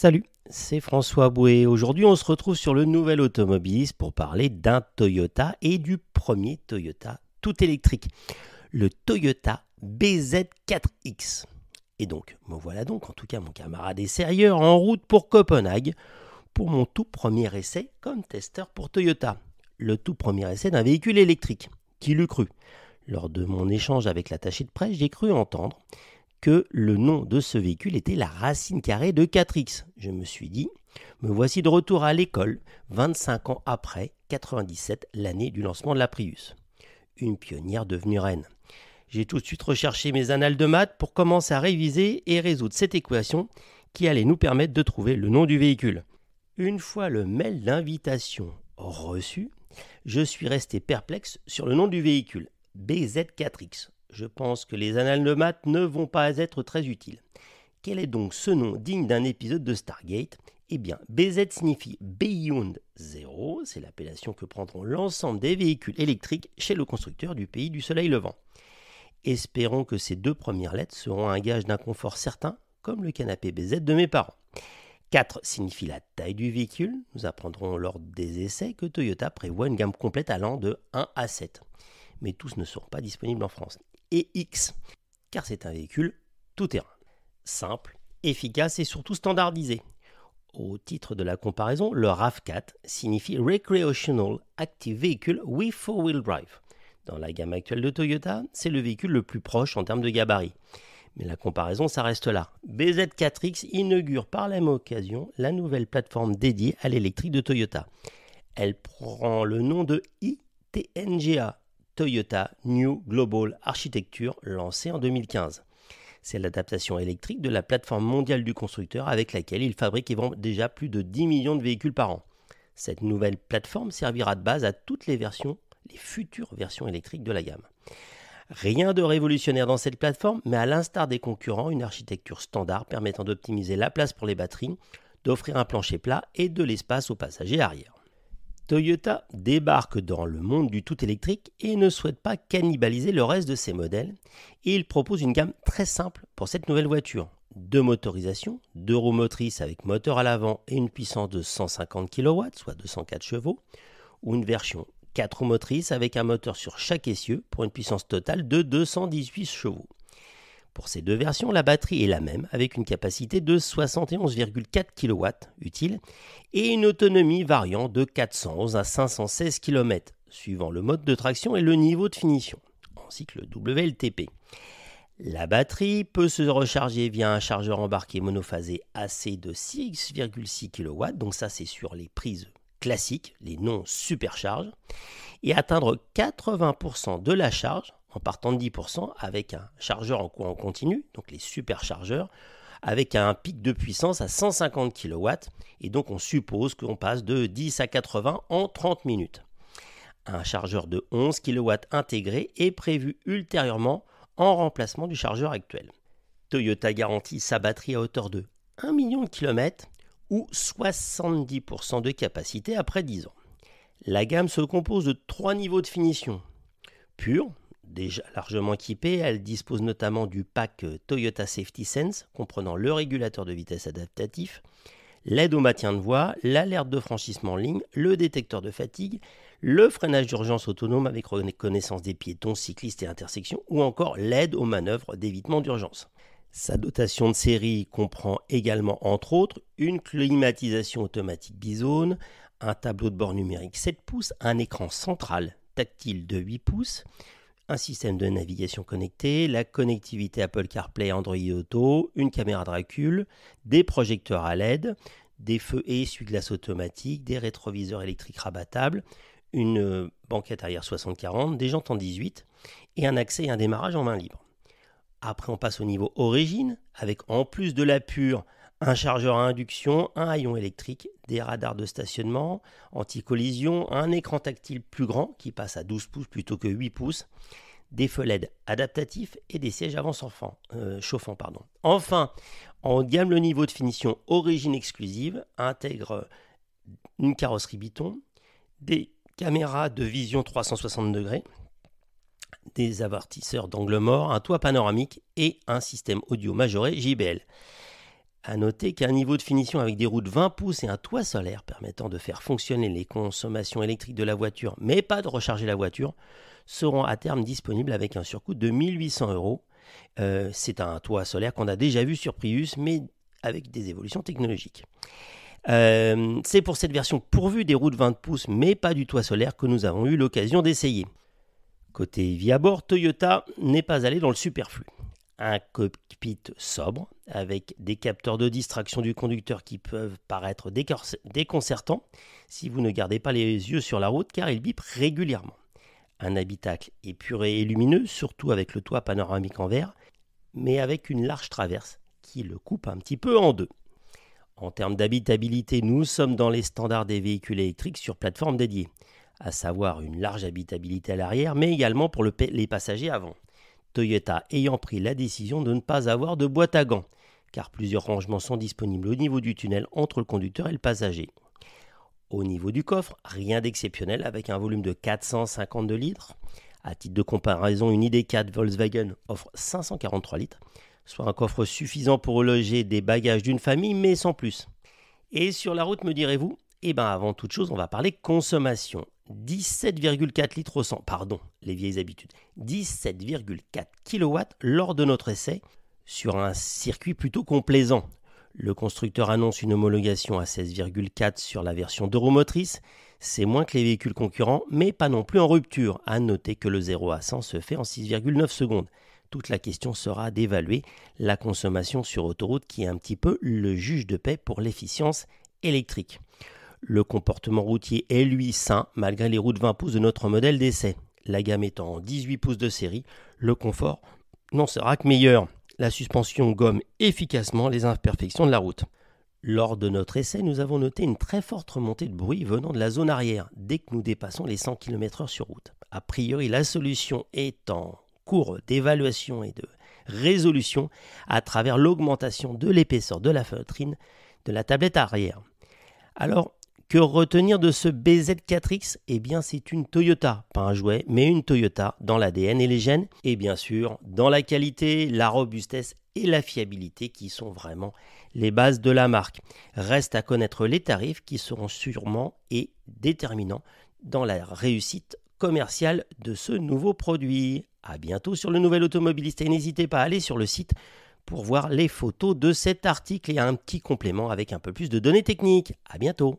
Salut, c'est François Bouet. Aujourd'hui, on se retrouve sur le Nouvel Automobiliste pour parler d'un Toyota et du premier Toyota tout électrique, le Toyota BZ4X. Et donc, me voilà donc, en tout cas mon camarade est sérieux, en route pour Copenhague pour mon tout premier essai comme testeur pour Toyota. Le tout premier essai d'un véhicule électrique. Qui l'eût cru? Lors de mon échange avec l'attaché de presse, j'ai cru entendre que le nom de ce véhicule était la racine carrée de 4X. Je me suis dit, me voici de retour à l'école, 25 ans après 97, l'année du lancement de la Prius. Une pionnière devenue reine. J'ai tout de suite recherché mes annales de maths pour commencer à réviser et résoudre cette équation qui allait nous permettre de trouver le nom du véhicule. Une fois le mail d'invitation reçu, je suis resté perplexe sur le nom du véhicule, BZ4X. Je pense que les annales de maths ne vont pas être très utiles. Quel est donc ce nom digne d'un épisode de Stargate? Eh bien, BZ signifie Beyond Zero, c'est l'appellation que prendront l'ensemble des véhicules électriques chez le constructeur du pays du soleil levant. Espérons que ces deux premières lettres seront un gage d'un confort certain, comme le canapé BZ de mes parents. 4 signifie la taille du véhicule. Nous apprendrons lors des essais que Toyota prévoit une gamme complète allant de 1 à 7. Mais tous ne seront pas disponibles en France. Et X, car c'est un véhicule tout-terrain. Simple, efficace et surtout standardisé. Au titre de la comparaison, le RAV4 signifie Recreational Active Vehicle with 4-Wheel Drive. Dans la gamme actuelle de Toyota, c'est le véhicule le plus proche en termes de gabarit. Mais la comparaison, ça reste là. BZ4X inaugure par la même occasion la nouvelle plateforme dédiée à l'électrique de Toyota. Elle prend le nom de ITNGA, Toyota New Global Architecture, lancée en 2015. C'est l'adaptation électrique de la plateforme mondiale du constructeur avec laquelle il fabrique et vend déjà plus de 10 millions de véhicules par an. Cette nouvelle plateforme servira de base à toutes les futures versions électriques de la gamme. Rien de révolutionnaire dans cette plateforme, mais à l'instar des concurrents, une architecture standard permettant d'optimiser la place pour les batteries, d'offrir un plancher plat et de l'espace aux passagers arrière. Toyota débarque dans le monde du tout électrique et ne souhaite pas cannibaliser le reste de ses modèles, et il propose une gamme très simple pour cette nouvelle voiture. 2 motorisations, 2 roues motrices avec moteur à l'avant et une puissance de 150 kW, soit 204 chevaux, ou une version 4 roues motrices avec un moteur sur chaque essieu pour une puissance totale de 218 chevaux. Pour ces deux versions, la batterie est la même avec une capacité de 71,4 kW utile et une autonomie variant de 411 à 516 km suivant le mode de traction et le niveau de finition en cycle WLTP. La batterie peut se recharger via un chargeur embarqué monophasé AC de 6,6 kW, donc ça c'est sur les prises classiques, les non supercharges, et atteindre 80% de la charge en partant de 10% avec un chargeur en courant continu, donc les superchargeurs, avec un pic de puissance à 150 kW, et donc on suppose qu'on passe de 10 à 80 en 30 minutes. Un chargeur de 11 kW intégré est prévu ultérieurement en remplacement du chargeur actuel. Toyota garantit sa batterie à hauteur de 1 million de kilomètres ou 70% de capacité après 10 ans. La gamme se compose de 3 niveaux de finition. Pure, déjà largement équipée, elle dispose notamment du pack Toyota Safety Sense, comprenant le régulateur de vitesse adaptatif, l'aide au maintien de voie, l'alerte de franchissement en ligne, le détecteur de fatigue, le freinage d'urgence autonome avec reconnaissance des piétons, cyclistes et intersections, ou encore l'aide aux manœuvres d'évitement d'urgence. Sa dotation de série comprend également, entre autres, une climatisation automatique bizone, un tableau de bord numérique 7 pouces, un écran central tactile de 8 pouces, un système de navigation connecté, la connectivité Apple CarPlay Android Auto, une caméra de recul, des projecteurs à LED, des feux et essuie-glace automatiques, des rétroviseurs électriques rabattables, une banquette arrière 60-40, des jantes en 18 et un accès et un démarrage en main libre. Après on passe au niveau origine avec en plus de la pure un chargeur à induction, un haillon électrique, des radars de stationnement, anti-collision, un écran tactile plus grand qui passe à 12 pouces plutôt que 8 pouces, des feux LED adaptatifs et des sièges avant chauffants. Enfin, en haut de gamme, le niveau de finition origine exclusive intègre une carrosserie Biton, des caméras de vision 360 degrés, des avertisseurs d'angle mort, un toit panoramique et un système audio majoré JBL. À noter qu'un niveau de finition avec des roues de 20 pouces et un toit solaire permettant de faire fonctionner les consommations électriques de la voiture, mais pas de recharger la voiture, seront à terme disponibles avec un surcoût de 1800 euros. C'est un toit solaire qu'on a déjà vu sur Prius, mais avec des évolutions technologiques. C'est pour cette version pourvue des roues de 20 pouces, mais pas du toit solaire, que nous avons eu l'occasion d'essayer. Côté vie à bord, Toyota n'est pas allé dans le superflu. Un cockpit sobre, avec des capteurs de distraction du conducteur qui peuvent paraître déconcertants si vous ne gardez pas les yeux sur la route, car ils bipent régulièrement. Un habitacle épuré et lumineux, surtout avec le toit panoramique en verre, mais avec une large traverse qui le coupe un petit peu en deux. En termes d'habitabilité, nous sommes dans les standards des véhicules électriques sur plateforme dédiée, à savoir une large habitabilité à l'arrière, mais également pour les passagers avant. Toyota ayant pris la décision de ne pas avoir de boîte à gants, car plusieurs rangements sont disponibles au niveau du tunnel entre le conducteur et le passager. Au niveau du coffre, rien d'exceptionnel avec un volume de 452 litres. À titre de comparaison, une ID4 Volkswagen offre 543 litres, soit un coffre suffisant pour loger des bagages d'une famille, mais sans plus. Et sur la route, me direz-vous, avant toute chose, on va parler consommation. 17,4 litres au 100, pardon, les vieilles habitudes, 17,4 kW lors de notre essai sur un circuit plutôt complaisant. Le constructeur annonce une homologation à 16,4 sur la version d'Euromotrice. C'est moins que les véhicules concurrents, mais pas non plus en rupture. À noter que le 0 à 100 se fait en 6,9 secondes. Toute la question sera d'évaluer la consommation sur autoroute qui est un petit peu le juge de paix pour l'efficience électrique. Le comportement routier est lui sain malgré les roues de 20 pouces de notre modèle d'essai. La gamme étant en 18 pouces de série, le confort n'en sera que meilleur. La suspension gomme efficacement les imperfections de la route. Lors de notre essai, nous avons noté une très forte remontée de bruit venant de la zone arrière dès que nous dépassons les 100 km/h sur route. A priori, la solution est en cours d'évaluation et de résolution à travers l'augmentation de l'épaisseur de la fenêtrine de la tablette arrière. Alors, que retenir de ce BZ4X ? C'est une Toyota, pas un jouet, mais une Toyota dans l'ADN et les gènes, et bien sûr dans la qualité, la robustesse et la fiabilité qui sont vraiment les bases de la marque. Reste à connaître les tarifs qui seront sûrement et déterminants dans la réussite commerciale de ce nouveau produit. À bientôt sur le Nouvel Automobiliste et n'hésitez pas à aller sur le site pour voir les photos de cet article et un petit complément avec un peu plus de données techniques. À bientôt.